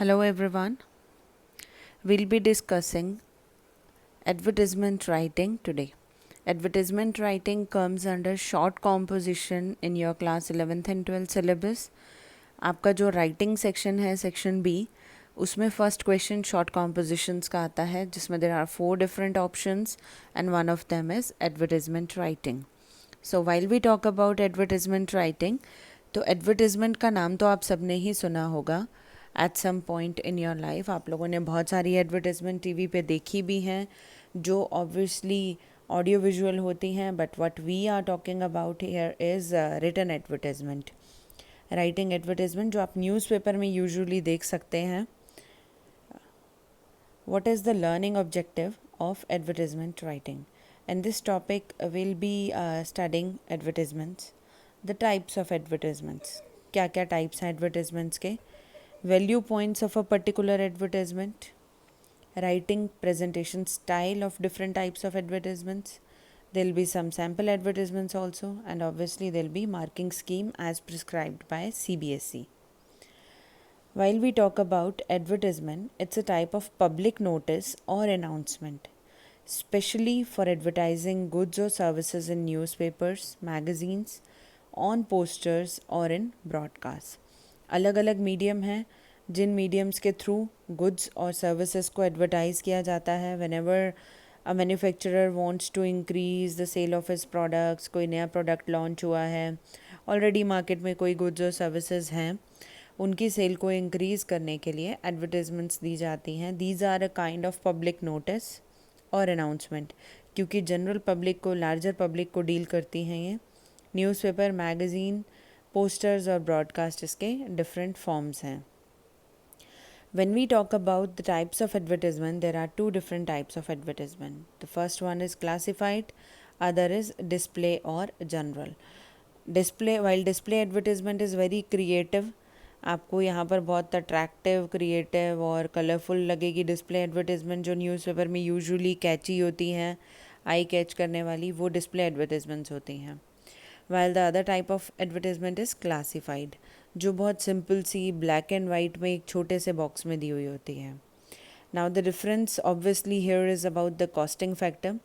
Hello everyone. We'll be discussing advertisement writing today. Advertisement writing comes under short composition in your class 11th and 12th syllabus. आपका जो writing section है section B उसमें first question short compositions का आता है जिसमें there are 4 different options and one of them is advertisement writing. So while we talk about advertisement writing, तो advertisement का नाम तो आप सबने ही सुना होगा. At some point in your life आप लोगों ने बहुत सारी एडवर्टिजमेंट टीवी पे देखी भी हैं जो ऑब्वियसली ऑडियो विजुअल होती हैं, but what we are talking about here is written advertisement, writing advertisement जो आप न्यूज़पेपर में यूजुअली देख सकते हैं. What is the learning objective of advertisement writing? In this topic, we'll be studying advertisements, the types of advertisements. क्या क्या types हैं advertisements के? Value points of a particular advertisement, writing presentation style of different types of advertisements. There'll be some sample advertisements also, and obviously there'll be marking scheme as prescribed by CBSE. While we talk about advertisement, it's a type of public notice or announcement, especially for advertising goods or services in newspapers, magazines, on posters or in broadcasts. अलग अलग medium हैं जिन mediums के through goods और services को advertise किया जाता है. Whenever a manufacturer wants to increase the sale of his products, कोई नया प्रोडक्ट लॉन्च हुआ है, ऑलरेडी मार्केट में कोई गुड्स और सर्विसेज हैं, उनकी सेल को इंक्रीज़ करने के लिए एडवर्टीज़मेंट्स दी जाती हैं. These are a kind of public notice और अनाउंसमेंट, क्योंकि जनरल पब्लिक को, लार्जर पब्लिक को डील करती हैं ये. न्यूज़पेपर, मैगज़ीन, पोस्टर्स और ब्रॉडकास्ट इसके डिफरेंट फॉर्म्स हैं. When we talk about the types of advertisement, there are two different types of advertisement. The first one is classified, other is display or general. Display, while display advertisement is very creative, आपको यहाँ पर बहुत attractive, creative और colourful लगेगी display advertisement जो newspaper में usually कैची होती हैं, आई कैच करने वाली, वो डिस्प्ले एडवर्टीज़मेंट्स होती हैं. While the other type of advertisement is classified, जो बहुत सिंपल सी ब्लैक एंड वाइट में एक छोटे से बॉक्स में दी हुई होती है. Now the difference obviously here is about the costing factor.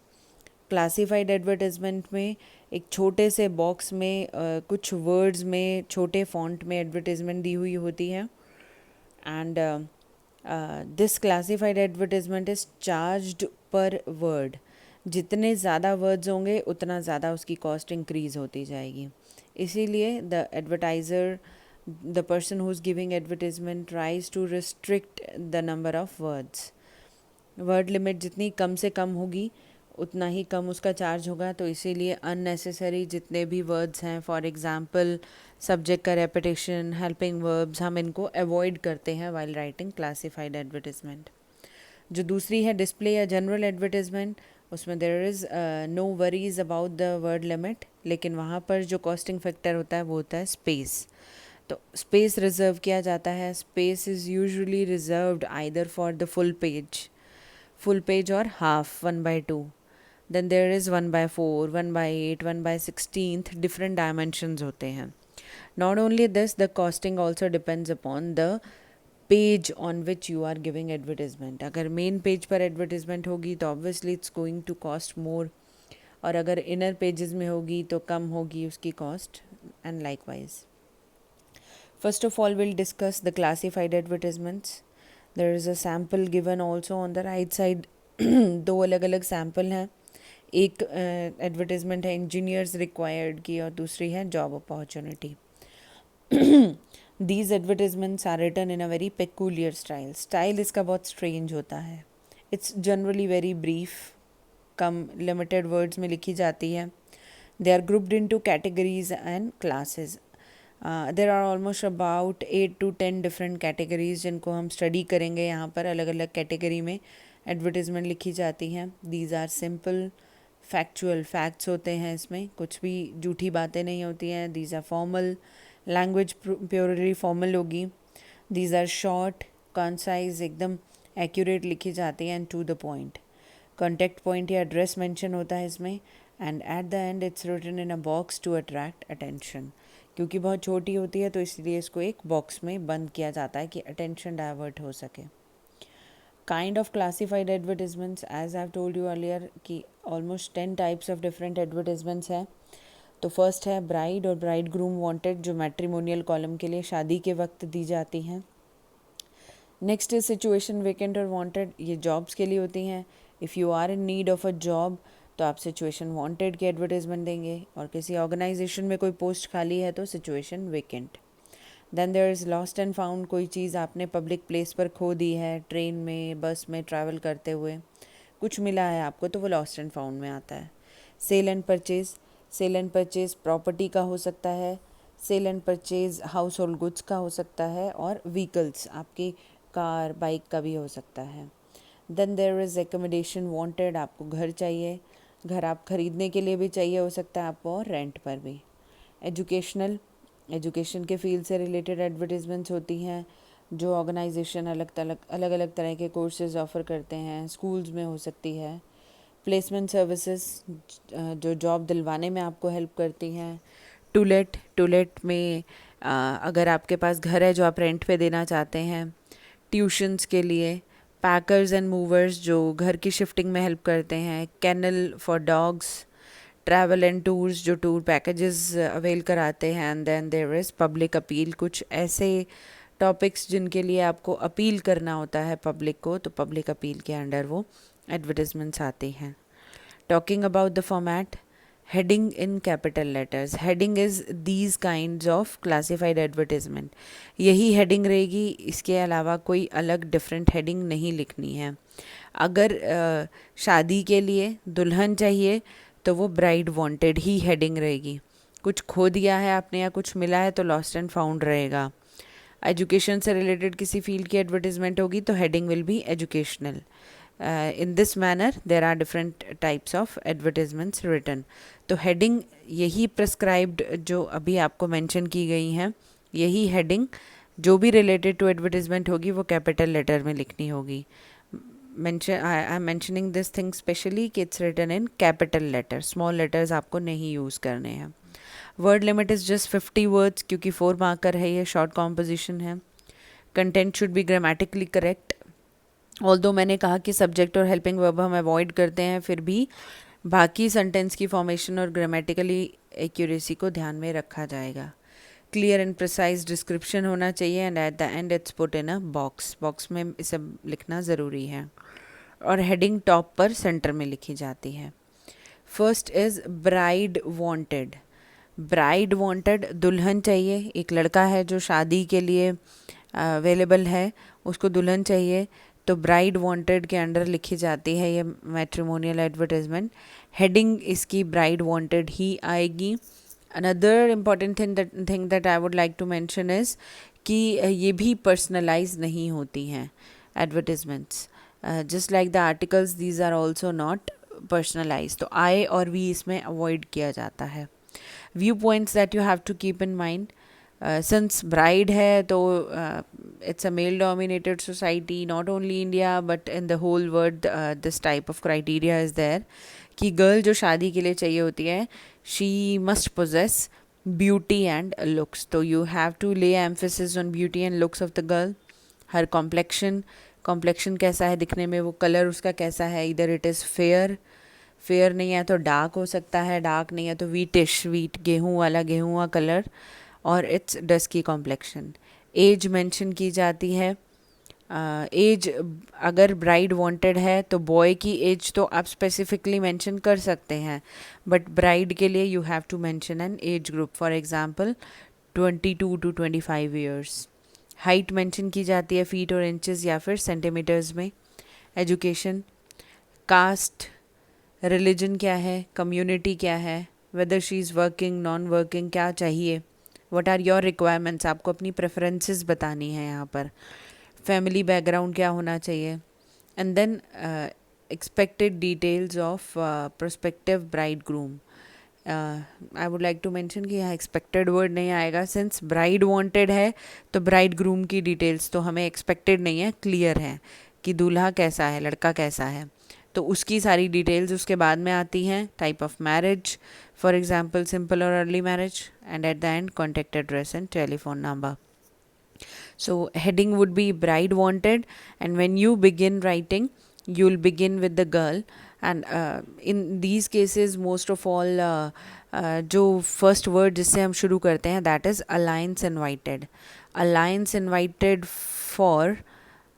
Classified advertisement में एक छोटे से बॉक्स में कुछ वर्ड्स में छोटे फॉन्ट में एडवर्टीज़मेंट दी हुई होती है. And this classified advertisement is charged पर वर्ड. जितने ज़्यादा वर्ड्स होंगे उतना ज़्यादा उसकी कॉस्ट इंक्रीज़ होती जाएगी. इसीलिए the advertiser, the person who is giving advertisement tries to restrict the number of words. Word limit जितनी कम से कम होगी उतना ही कम उसका चार्ज होगा. तो इसीलिए अननेसेसरी जितने भी वर्ड्स हैं, फॉर एग्जांपल सब्जेक्ट का रेपिटेशन, हेल्पिंग वर्ब्स, हम इनको अवॉइड करते हैं वाइल राइटिंग क्लासिफाइड एडवर्टीज़मेंट. जो दूसरी है डिस्प्ले या जनरल एडवर्टीज़मेंट, उसमें there is no worries about the word limit, लेकिन वहाँ पर जो कॉस्टिंग फैक्टर होता है वो होता है स्पेस. तो स्पेस रिजर्व किया जाता है. Space is usually reserved either for the full page और half 1/2. Then there is 1/4, 1/8, 1/16, different dimensions होते हैं. Not only this, the costing also depends upon the page on which you are giving advertisement. अगर main page पर advertisement होगी तो obviously it's going to cost more, और अगर inner pages में होगी तो कम होगी उसकी cost, and likewise. First of all, we'll discuss the classified advertisements. There is a sample given also on the right side. दो अलग अलग sample हैं. एक एडवर्टीज़मेंट है इंजीनियर्स रिक्वायर्ड की और दूसरी है job opportunity. These advertisements are written in a very peculiar style इसका बहुत स्ट्रेंज होता है. इट्स जनरली वेरी ब्रीफ, कम लिमिटेड वर्ड्स में लिखी जाती है. They are grouped into categories and classes. There are almost about 8 to 10 different categories जिनको हम स्टडी करेंगे. यहाँ पर अलग अलग कैटेगरी में एडवर्टीज़मेंट लिखी जाती हैं. These are simple, factual, facts होते हैं इसमें, कुछ भी झूठी बातें नहीं होती हैं. These are formal, language purely formal होगी. दीज आर शॉर्ट, कॉन्साइज, एकदम एक्यूरेट लिखी जाती हैं and to the point. Contact point या एड्रेस मेंशन होता है इसमें. And at the end it's written in a box to attract attention, क्योंकि बहुत छोटी होती है तो इसलिए इसको एक बॉक्स में बंद किया जाता है कि अटेंशन डाइवर्ट हो सके. Kind of classified advertisements, as I've told you earlier कि almost 10 types of different advertisements हैं. तो फर्स्ट है ब्राइड और ब्राइड ग्रूम वांटेड, जो मैट्रिमोनियल कॉलम के लिए शादी के वक्त दी जाती हैं. नेक्स्ट इज सिचुएशन वेकेंट और वांटेड, ये जॉब्स के लिए होती हैं. If you are in need of a job तो आप सिचुएशन वांटेड की एडवर्टाइजमेंट देंगे, और किसी ऑर्गेनाइजेशन में कोई पोस्ट खाली है तो situation vacant. Then there is lost and found, कोई चीज़ आपने पब्लिक प्लेस पर खो दी है, ट्रेन में, बस में ट्रैवल करते हुए कुछ मिला है आपको, तो वो लॉस्ट एंड फाउंड में आता है. Sale and purchase, sale and purchase property का हो सकता है, sale and purchase house hold goods का हो सकता है, और व्हीकल्स आपकी कार बाइक का भी हो सकता है. Then there is accommodation wanted, आपको घर चाहिए, घर आप खरीदने के लिए भी चाहिए हो सकता है आपको, और रेंट पर भी. एजुकेशनल, एजुकेशन के फील्ड से रिलेटेड एडवर्टीज़मेंट्स होती हैं, जो ऑर्गेनाइजेशन अलग अलग तरह के कोर्सेज ऑफ़र करते हैं, स्कूल्स में हो सकती है. प्लेसमेंट सर्विसेज, जो जॉब दिलवाने में आपको हेल्प करती हैं. टू लेट में अगर आपके पास घर है जो आप रेंट पे देना चाहते हैं. ट्यूशन्स के लिए. पैकर्स एंड मूवर्स, जो घर की शिफ्टिंग में हेल्प करते हैं. Kennel for dogs. Travel and tours, जो टूर पैकेजेस अवेल कराते हैं. And then there is public appeal, कुछ ऐसे टॉपिक्स जिनके लिए आपको अपील करना होता है पब्लिक को, तो पब्लिक अपील के अंडर वो एडवर्टिजमेंट्स आती हैं. Talking about the format, heading in capital letters. Heading is these kinds of classified advertisement. यही हेडिंग रहेगी, इसके अलावा कोई अलग डिफरेंट हेडिंग नहीं लिखनी है. अगर शादी के लिए दुल्हन चाहिए तो वो ब्राइड वांटेड ही हेडिंग रहेगी. कुछ खो दिया है आपने या कुछ मिला है तो लॉस्ट एंड फाउंड रहेगा. एजुकेशन से रिलेटेड किसी फील्ड की एडवर्टिजमेंट होगी तो heading will be educational. In this manner there are different types of advertisements written. तो हेडिंग यही प्रिस्क्राइब्ड जो अभी आपको मेंशन की गई हैं, यही हेडिंग जो भी रिलेटेड टू एडवर्टिजमेंट होगी वो कैपिटल लेटर में लिखनी होगी. I am mentioning this thing specially कि it's written in capital letter, small letters आपको नहीं यूज़ करने हैं. Word limit is just 50 words क्योंकि 4 मार्कर है, ये short composition है. Content should be grammatically correct. Although मैंने कहा कि subject और helping verb हम avoid करते हैं, फिर भी बाकी sentence की formation और grammatical accuracy को ध्यान में रखा जाएगा. Clear and precise description होना चाहिए, and at the end it's put in a box. Box में इसे लिखना ज़रूरी है, और हेडिंग टॉप पर सेंटर में लिखी जाती है. First is bride wanted. Bride wanted, दुल्हन चाहिए. एक लड़का है जो शादी के लिए अवेलेबल है, उसको दुल्हन चाहिए, तो ब्राइड वांटेड के अंडर लिखी जाती है ये मैट्रिमोनियल एडवर्टाइजमेंट. हेडिंग इसकी ब्राइड वांटेड ही आएगी. Another important thing that I would like to mention is कि ये भी पर्सनलाइज नहीं होती हैं advertisements. Just like the articles, these are also not personalise. तो आई और वी इसमें अवॉइड किया जाता है. View points that you have to keep in mind. Since bride है तो it's a male dominated society, not only India but in the whole world this type of criteria is there कि girl जो शादी के लिए चाहिए होती है, she must possess beauty and looks. तो you have to lay emphasis on beauty and looks of the girl. Her complexion कैसा है दिखने में, वो कलर उसका कैसा है. इधर इट इज़ फेयर नहीं है तो डार्क हो सकता है, डार्क नहीं है तो वीट गेहूँ कलर, और it's dusky complexion. Age mention की जाती है. एज अगर ब्राइड वांटेड है तो बॉय की एज तो आप स्पेसिफिकली मेंशन कर सकते हैं, बट ब्राइड के लिए you have to mention an age group. For example 22 to 25 years. Height mention की जाती है फीट और इंचेस या फिर सेंटीमीटर्स में. एजुकेशन, कास्ट, रिलीजन क्या है, कम्युनिटी क्या है, whether she is working non working, क्या चाहिए, व्हाट आर योर रिक्वायरमेंट्स, आपको अपनी प्रेफरेंसेस बतानी है यहाँ पर. फैमिली बैकग्राउंड क्या होना चाहिए. And then expected details of prospective bride groom. I would like to mention कि यहाँ एक्सपेक्टेड वर्ड नहीं आएगा, सिंस ब्राइड वांटेड है तो ब्राइड ग्रूम की डिटेल्स तो हमें एक्सपेक्टेड नहीं है, क्लियर है कि दूल्हा कैसा है, लड़का कैसा है. तो उसकी सारी डिटेल्स उसके बाद में आती हैं. Type of marriage, for example simple और early marriage, and at the end contact address and telephone number. So heading would be bride wanted, and when you begin writing, you'll begin with the girl, and in these cases most of all जो first word जिससे हम शुरू करते हैं that is alliance invited. Alliance invited for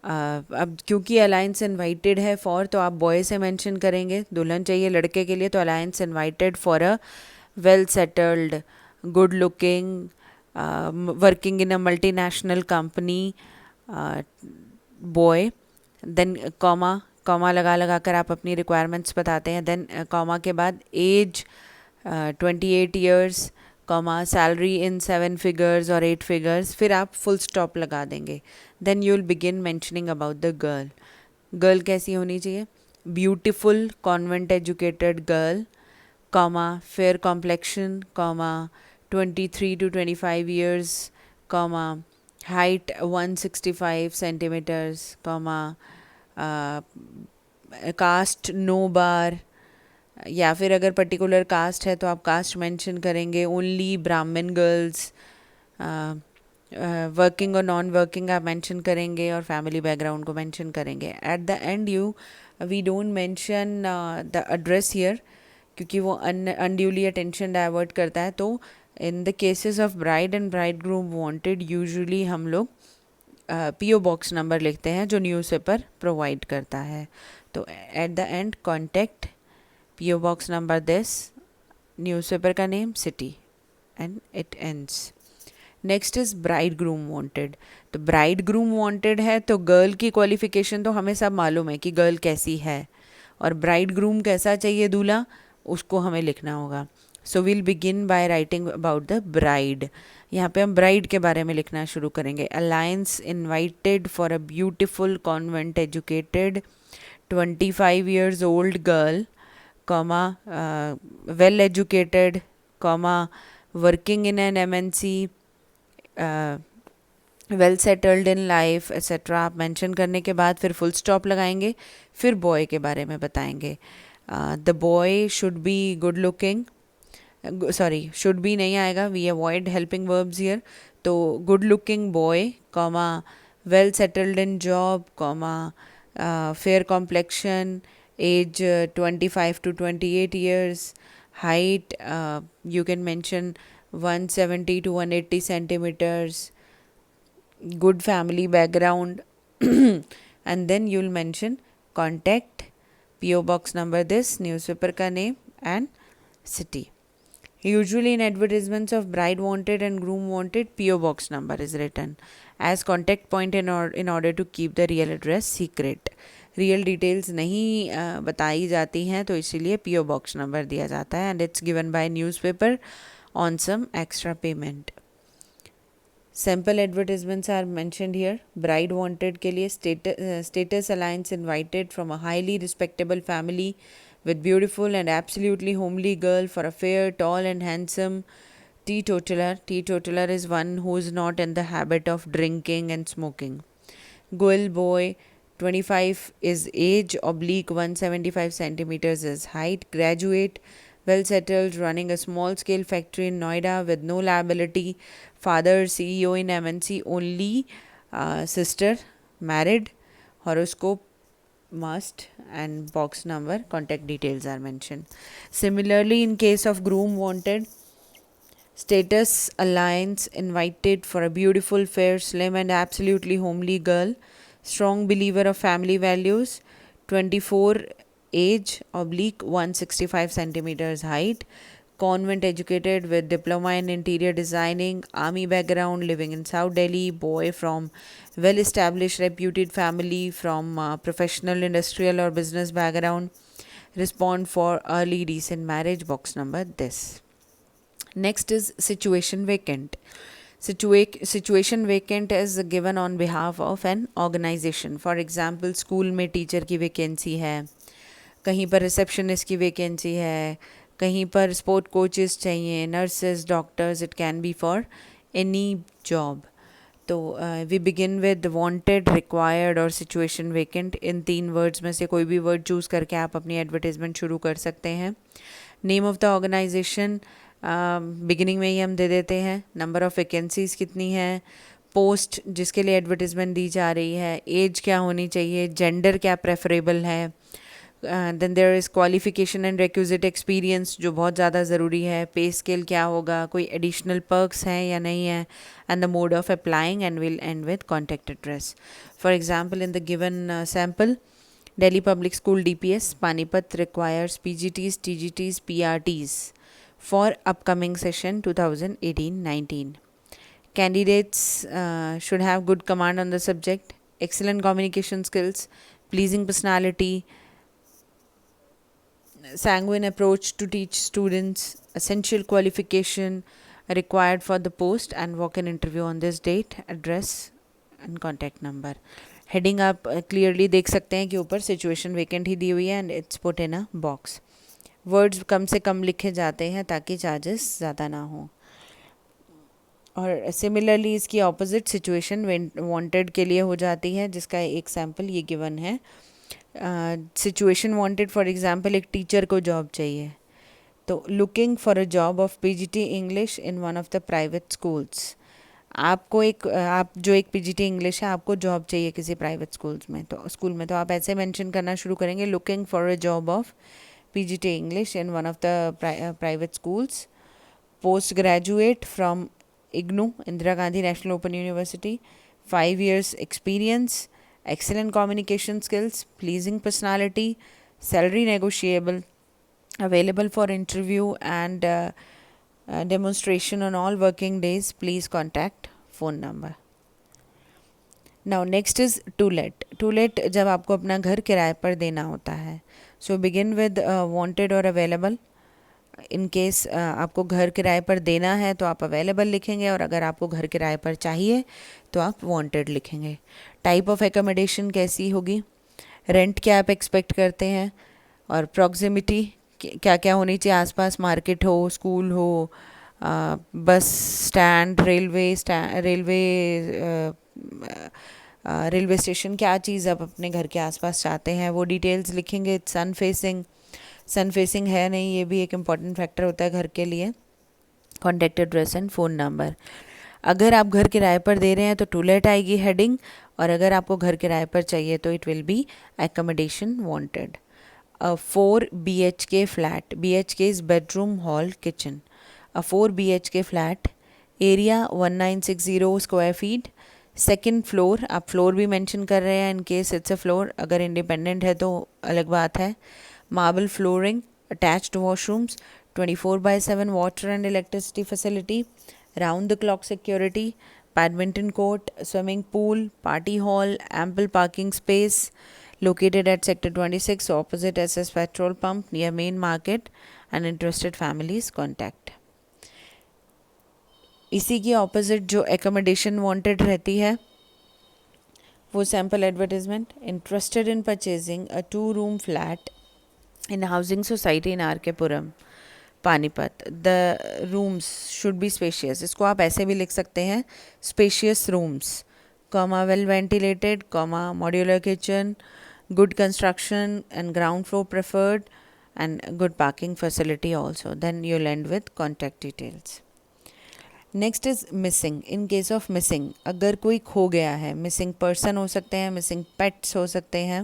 अब क्योंकि alliance invited है for, तो आप बॉय से मेंशन करेंगे. दुल्हन चाहिए लड़के के लिए, तो alliance invited for a well settled, good looking, working in a multinational company boy. Then comma लगा कर आप अपनी रिक्वायरमेंट्स बताते हैं. देन कॉमा के बाद as 28 years, comma salary in 7 figures और 8 फिगर्स, फिर आप फुल स्टॉप लगा देंगे. Then you will begin mentioning about the girl. Girl कैसी होनी चाहिए? Beautiful convent educated girl, comma fair complexion, comma 23 to 25 years, comma height 165 centimeters, comma caste no bar, या फिर अगर पर्टिकुलर कास्ट है तो आप कास्ट मेंशन करेंगे. ओनली ब्राह्मण गर्ल्स, वर्किंग और नॉन वर्किंग आप मेंशन करेंगे, और फैमिली बैकग्राउंड को मेंशन करेंगे. At the end we don't mention the address here, क्योंकि वो अनड्यूली अटेंशन डाइवर्ट करता है. तो in the cases of bride and bridegroom wanted, usually हम लोग पीओ बॉक्स नंबर लिखते हैं जो न्यूज़पेपर प्रोवाइड करता है. तो at the end contact PO box number this, newspaper का name, city, and it ends. Next is bride groom wanted. तो ब्राइड ग्रूम वांटेड है तो गर्ल की क्वालिफिकेशन तो हमें सब मालूम है कि गर्ल कैसी है, और ब्राइड ग्रूम कैसा चाहिए दूल्हा, उसको हमें लिखना होगा. So we'll begin by writing about the bride. यहाँ पे हम ब्राइड के बारे में लिखना शुरू करेंगे. Alliance invited for a beautiful convent educated 25 years old girl, comma well educated, comma working in an MNC, well settled in life etcetera आप मेंशन करने के बाद फिर फुल स्टॉप लगाएंगे. फिर बॉय के बारे में बताएंगे. The boy should be good looking, sorry should be नहीं आएगा, we avoid helping verbs here. तो good looking boy, comma well settled in job, comma fair complexion, age 25 to 28 years, height you can mention 170 to 180 centimeters, good family background, and then you'll mention contact, PO box number this, newspaper ka name, and city. Usually in advertisements of bride wanted and groom wanted, PO box number is written as contact point in order to keep the real address secret. Real details नहीं बताई जाती हैं, तो इसीलिए PO box number दिया जाता है, and it's given by newspaper on some extra payment. Sample advertisements are mentioned here. Bride wanted के लिए status alliance invited from a highly respectable family with beautiful and absolutely homely girl for a fair, tall and handsome teetotaler. Teetotaler is one who is not in the habit of drinking and smoking. Girl boy 25 is age, oblique 175 centimeters is height, graduate, well settled, running a small scale factory in Noida with no liability, father CEO in MNC only, sister married, horoscope must, and box number, contact details are mentioned. Similarly, in case of groom wanted, status alliance invited for a beautiful, fair, slim and absolutely homely girl, strong believer of family values, 24 age, oblique 165 centimeters height, convent educated with diploma in interior designing, army background, living in South Delhi, boy from well established reputed family, from professional, industrial or business background, respond for early recent marriage, box number this. Next is situation vacant. Situation vacant is given on behalf of an organization. For example, school में teacher की vacancy है, कहीं पर receptionist की vacancy है, कहीं पर sport coaches चाहिए, nurses, doctors, it can be for any job. तो we begin with wanted, required और सिचुएशन वेकेंट. इन 3 वर्ड्स में से कोई भी वर्ड चूज़ करके आप अपनी एडवर्टीज़मेंट शुरू कर सकते हैं. Name of the organisation beginning में ही हम दे देते हैं. नंबर ऑफ़ वैकेंसीज़ कितनी है, पोस्ट जिसके लिए एडवर्टीज़मेंट दी जा रही है, एज क्या होनी चाहिए, जेंडर क्या प्रेफरेबल है. Then there is qualification and requisite experience जो बहुत ज़्यादा ज़रूरी है. पे स्केल क्या होगा, कोई एडिशनल पर्क्स हैं या नहीं है, and the mode of applying, and will and with contact address. For example in the given sample, Delhi Public School DPS Panipat requires PGTs, TGTs, PRTs for upcoming session 2018-19. Candidates should have good command on the subject, excellent communication skills, pleasing personality, sanguine approach to teach students, essential qualification required for the post, and walk-in interview on this date, address and contact number. Heading आप clearly देख सकते हैं कि ऊपर situation vacant ही दी हुई है and it's put in a box. Words कम से कम लिखे जाते हैं ताकि चार्जेस ज़्यादा ना हो. और सिमिलरली इसकी ऑपोजिट सिचुएशन वांटेड के लिए हो जाती है, जिसका एक सैम्पल ये गिवन है. सिचुएशन वांटेड, फॉर एग्जांपल एक टीचर को जॉब चाहिए, तो looking for a job of PGT English in one of the private schools. आप जो एक पीजीटी इंग्लिश है, आपको जॉब चाहिए किसी प्राइवेट स्कूल में, तो आप ऐसे मेंशन करना शुरू करेंगे, looking for a job of PGT English in one of the private schools, post graduate from IGNOU, Indira Gandhi national open university, 5 years experience, excellent communication skills, pleasing personality, salary negotiable, available for interview and demonstration on all working days. Please contact phone number. Now next is to let. To let जब आपको अपना घर किराए पर देना होता है. So begin with wanted or available. In case आपको घर किराए पर देना है तो आप अवेलेबल लिखेंगे, और अगर आपको घर किराए पर चाहिए तो आप वांटेड लिखेंगे. टाइप ऑफ एकोमोडेशन कैसी होगी, रेंट क्या आप एक्सपेक्ट करते हैं, और प्रॉक्सिमिटी क्या क्या होनी चाहिए, आसपास मार्केट हो, स्कूल हो, बस स्टैंड, रेलवे स्टेशन, क्या चीज़ आप अपने घर के आसपास चाहते हैं वो डिटेल्स लिखेंगे. सन फेसिंग है नहीं, ये भी एक इम्पॉर्टेंट फैक्टर होता है घर के लिए. Contact address and phone number. अगर आप घर किराए पर दे रहे हैं तो टू लेट आएगी हेडिंग, और अगर आपको घर किराए पर चाहिए तो it will be accommodation wanted. 4 BHK flat, BHK is bedroom hall kitchen. A 4 BHK flat, area 1960 square feet, second floor. आप फ्लोर भी मेंशन कर रहे हैं in case it's a floor, अगर इंडिपेंडेंट है तो अलग बात है. Marble flooring, attached washrooms, 24/7 water and electricity facility, round the clock security, badminton court, swimming pool, party hall, ample parking space, located at sector 26 opposite SS petrol pump near main market, and interested families contact. इसी की opposite जो accommodation wanted रहती है वो sample advertisement. Interested in purchasing a 2-room flat in housing society in RK-पुरम, Panipat. The rooms should be spacious. इसको आप ऐसे भी लिख सकते हैं, spacious rooms, comma well ventilated, comma modular kitchen, good construction and ground floor preferred, and good parking facility also. Then you'll end with contact details. Next is missing. In case of missing, अगर कोई खो गया है, missing person हो सकते हैं, missing pets हो सकते हैं.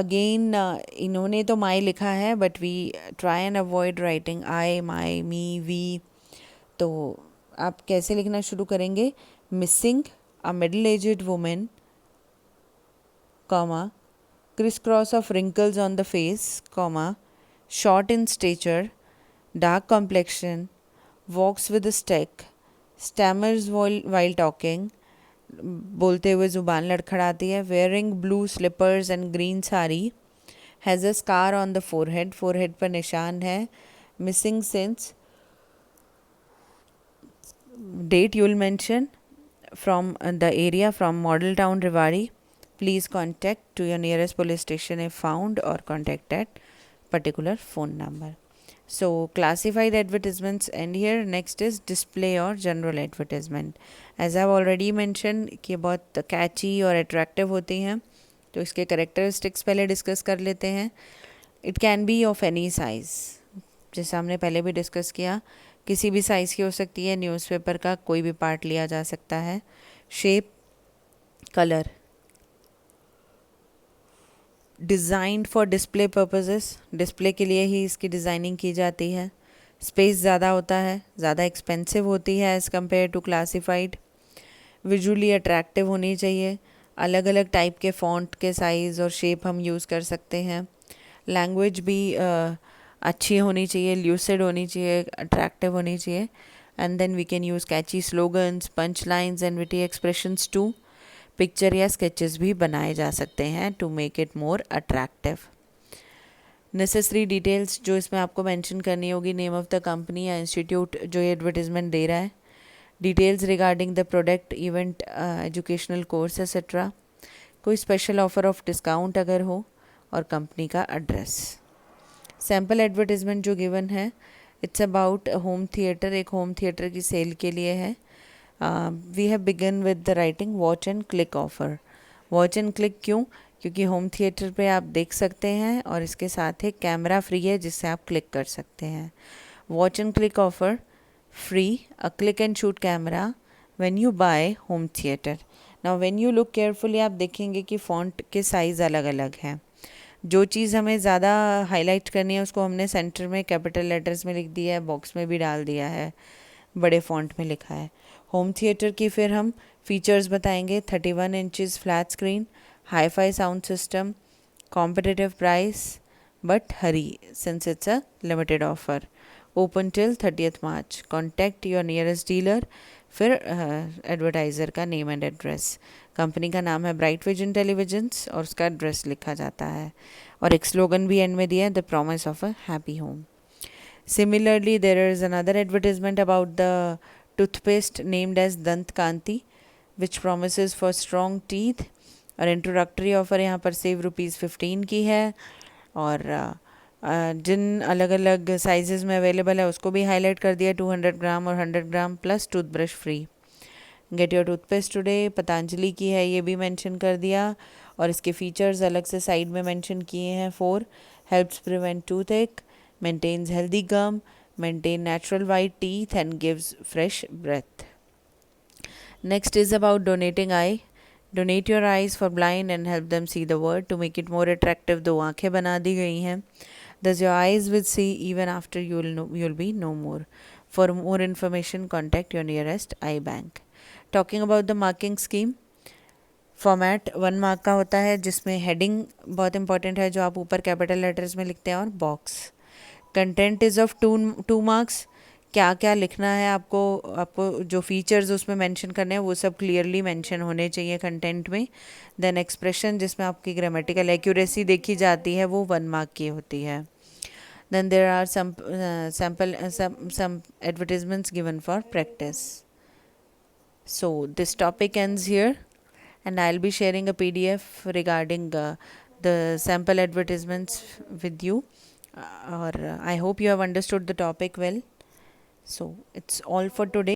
Again इन्होंने तो my लिखा है, but we try and avoid writing I, my, me, we. तो आप कैसे लिखना शुरू करेंगे, missing a middle-aged woman, comma, crisscross of wrinkles on the face, comma, short in stature, dark complexion, walks with a stick, stammers while talking, बोलते हुए ज़ुबान लड़खड़ाती है, wearing blue slippers and green sari, has a scar on the forehead, forehead पर निशान है, missing since, date you will mention, from the area from Model Town Rewari. Please contact to your nearest police station if found, or contact at particular phone number. So classified advertisements end here. Next is display or general advertisement. As I've already mentioned कि ये बहुत catchy और attractive होती हैं, तो इसके characteristics पहले discuss कर लेते हैं. It can be of any size. जैसे हमने पहले भी डिस्कस किया, किसी भी साइज़ की हो सकती है. न्यूज़पेपर का कोई भी पार्ट लिया जा सकता है. Shape, colour. Designed for display purposes, display के लिए ही इसकी डिज़ाइनिंग की जाती है. स्पेस ज़्यादा होता है, ज़्यादा एक्सपेंसिव होती है as compare to classified. Visually attractive होनी चाहिए. अलग अलग टाइप के फ़ॉन्ट के साइज़ और शेप हम यूज़ कर सकते हैं. लैंग्वेज भी अच्छी होनी चाहिए, ल्यूसिड होनी चाहिए, अट्रैक्टिव होनी चाहिए. And then we can use catchy slogans, punch lines and witty expressions too. Picture या स्केचेस भी बनाए जा सकते हैं to make it more attractive. Necessary details जो इसमें आपको मेंशन करनी होगी, नेम ऑफ द कंपनी या इंस्टीट्यूट जो ये एडवर्टीजमेंट दे रहा है. Details regarding the product, event, educational course etcetera. कोई स्पेशल ऑफर ऑफ डिस्काउंट अगर हो, और कंपनी का एड्रेस. सैम्पल एडवर्टीजमेंट जो गिवन है, इट्स अबाउट होम थिएटर. एक होम थिएटर की सेल के लिए है. We have begun with the writing watch and click offer. Watch and click क्यों? क्योंकि होम थिएटर पे आप देख सकते हैं और इसके साथ एक कैमरा फ्री है जिससे आप क्लिक कर सकते हैं. Watch and click offer free a click and shoot camera when you buy home theatre. Now when you look carefully आप देखेंगे कि फ़ॉन्ट के साइज़ अलग अलग हैं. जो चीज़ हमें ज़्यादा हाईलाइट करनी है उसको हमने सेंटर में कैपिटल लेटर्स में लिख दिया है, बॉक्स में भी डाल दिया है, बड़े फ़ॉन्ट में लिखा है. होम थिएटर की फिर हम फीचर्स बताएंगे. 31 inches flat screen, hi fi sound system, competitive price, but hurry since it's a limited offer. Open till 30th March. Contact your nearest dealer. फिर एडवर्टाइज़र का नेम एंड एड्रेस. कंपनी का नाम है bright vision televisions और उसका address लिखा जाता है. और एक स्लोगन भी एंड में दिया है, the promise of a happy home. Similarly, there is another advertisement about the toothpaste named as Dant Kanti, which promises for strong teeth. और इंट्रोडक्टरी ऑफ़र यहाँ पर सेव ₹15 की है. और जिन अलग अलग साइजेस में अवेलेबल है उसको भी हाईलाइट कर दिया. 200 ग्राम और 100 gram plus toothbrush free. Get your toothpaste today Patanjali की है, ये भी मेंशन कर दिया. और इसके फीचर्स अलग से साइड में मेंशन किए हैं. 4 helps prevent toothache, maintains healthy gum, maintain natural white teeth and gives fresh breath. Next is about donating eye. Donate your eyes for blind and help them see the world. To make it more attractive, दो आँखें बना दी गई हैं. Thus your eyes will see even after you'll be no more. For more information, contact your nearest eye bank. Talking about the marking scheme, format 1 mark का होता है जिसमें heading बहुत इंपॉर्टेंट है जो आप ऊपर कैपिटल लेटर्स में लिखते हैं, और box. Content is of 2 marks. क्या क्या लिखना है आपको जो फीचर्स उसमें मेंशन करने हैं वो सब क्लियरली मेंशन होने चाहिए कंटेंट में. देन एक्सप्रेशन जिसमें आपकी ग्रामेटिकल एक्यूरेसी देखी जाती है वो 1 मार्क की होती है. Then there are some advertisements given for practice. So this topic ends here and I'll be sharing a PDF regarding the sample advertisements with you. Or I hope you have understood the topic well. So it's all for today.